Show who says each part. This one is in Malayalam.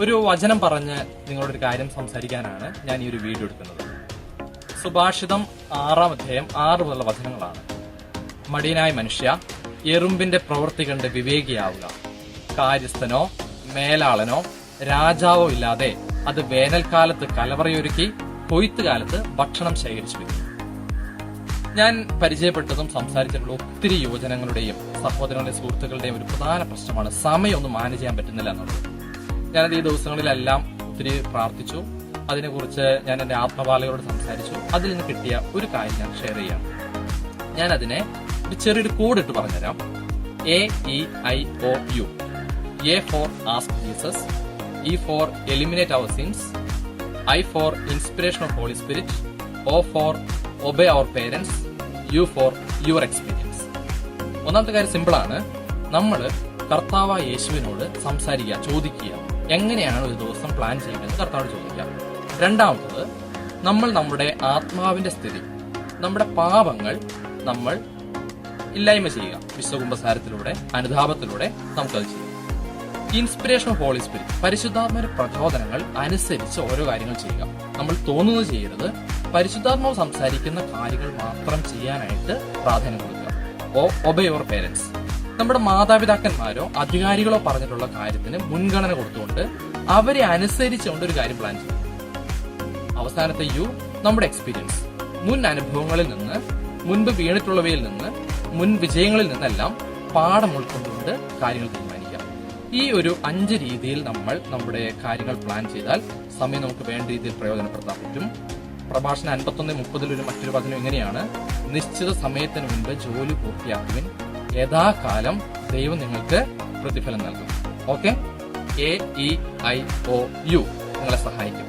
Speaker 1: ഒരു വചനം പറഞ്ഞ് നിങ്ങളോടൊരു കാര്യം സംസാരിക്കാനാണ് ഞാൻ ഈ ഒരു വീഡിയോ എടുക്കുന്നത്. സുഭാഷിതം 6-ാം അധ്യായം 6 മുതലുള്ള വചനങ്ങളാണ്. മടിയനായ മനുഷ്യ, എറുമ്പിന്റെ പ്രവൃത്തി കണ്ട് വിവേകിയാവുക. കാര്യസ്ഥനോ മേലാളനോ രാജാവോ ഇല്ലാതെ അത് വേനൽക്കാലത്ത് കലവറയൊരുക്കി കൊയ്ത്തുകാലത്ത് ഭക്ഷണം ശേഖരിച്ചു വെക്കും. ഞാൻ പരിചയപ്പെട്ടതും സംസാരിച്ചിട്ടുള്ള ഒത്തിരി യുവജനങ്ങളുടെയും സഹോദരങ്ങളുടെയും സുഹൃത്തുക്കളുടെയും ഒരു പ്രധാന പ്രശ്നമാണ് സമയം ഒന്നും മാനേജ് ചെയ്യാൻ പറ്റുന്നില്ല എന്നുള്ളത്. ഞാനത് ഈ ദിവസങ്ങളിലെല്ലാം ഒത്തിരി പ്രാർത്ഥിച്ചു. അതിനെക്കുറിച്ച് ഞാൻ എന്റെ ആത്മബാലകളോട് സംസാരിച്ചു. അതിൽ നിന്ന് കിട്ടിയ ഒരു കാര്യം ഞാൻ ഷെയർ ചെയ്യാം. ഞാൻ അതിനെ ഒരു ചെറിയൊരു കോഡ് ഇട്ട് പറഞ്ഞുതരാം. AEIOU. A for ask Jesus, E for eliminate our sins, I for inspiration of Holy Spirit, O for obey our parents, U for your experience. ഒന്നാമത്തെ കാര്യം സിമ്പിളാണ്. നമ്മൾ കർത്താവായ യേശുവിനോട് സംസാരിക്കുക, ചോദിക്കുക, എങ്ങനെയാണ് ഒരു ദിവസം പ്ലാൻ ചെയ്യേണ്ടത് കർത്താവോട് ചോദിക്കുക. രണ്ടാമത്തത്, നമ്മൾ നമ്മുടെ ആത്മാവിന്റെ സ്ഥിതി, നമ്മുടെ പാപങ്ങൾ നമ്മൾ ഇല്ലായ്മ ചെയ്യുക. വിശ്വകുംഭസാരത്തിലൂടെ, അനുതാപത്തിലൂടെ നമുക്കത് ചെയ്യാം. ഇൻസ്പിറേഷൻ ഓഫ് ഹോളി സ്പിരിറ്റ്, പരിശുദ്ധാത്മാവിന്റെ പ്രചോദനങ്ങൾ അനുസരിച്ച് ഓരോ കാര്യങ്ങൾ ചെയ്യുക. നമ്മൾ തോന്നുന്നത് ചെയ്യരുത്. പരിശുദ്ധാത്മാവ് സംസാരിക്കുന്ന കാര്യങ്ങൾ മാത്രം ചെയ്യാനായിട്ട് പ്രാധാന്യം കൊടുക്കുക. ഒബേ യുവർ പേരൻസ്, നമ്മുടെ മാതാപിതാക്കന്മാരോ അധികാരികളോ പറഞ്ഞിട്ടുള്ള കാര്യത്തിന് മുൻഗണന കൊടുത്തുകൊണ്ട് അവരെ അനുസരിച്ചുകൊണ്ട് ഒരു കാര്യം പ്ലാൻ ചെയ്യും. അവസാനത്തെ യു, നമ്മുടെ എക്സ്പീരിയൻസ്, മുൻ അനുഭവങ്ങളിൽ നിന്ന്, മുൻപ് വീണിട്ടുള്ളവയിൽ നിന്ന്, മുൻ വിജയങ്ങളിൽ നിന്നെല്ലാം പാഠം ഉൾക്കൊണ്ടുകൊണ്ട് കാര്യങ്ങൾ തീരുമാനിക്കാം. ഈ ഒരു 5 രീതിയിൽ നമ്മൾ നമ്മുടെ കാര്യങ്ങൾ പ്ലാൻ ചെയ്താൽ സമയം നമുക്ക് വേണ്ട രീതിയിൽ പ്രയോജനപ്പെടുത്താൻ പറ്റും. പ്രഭാഷണം 51:30 മറ്റൊരു വചനം ഇങ്ങനെയാണ്: നിശ്ചിത സമയത്തിന് മുൻപ് ജോലി പൂർത്തിയാക്കുവിൻ, യഥാകാലം ദൈവം നിങ്ങൾക്ക് പ്രതിഫലം നൽകും. ഓക്കെ, AEIOU നിങ്ങളെ സഹായിക്കും.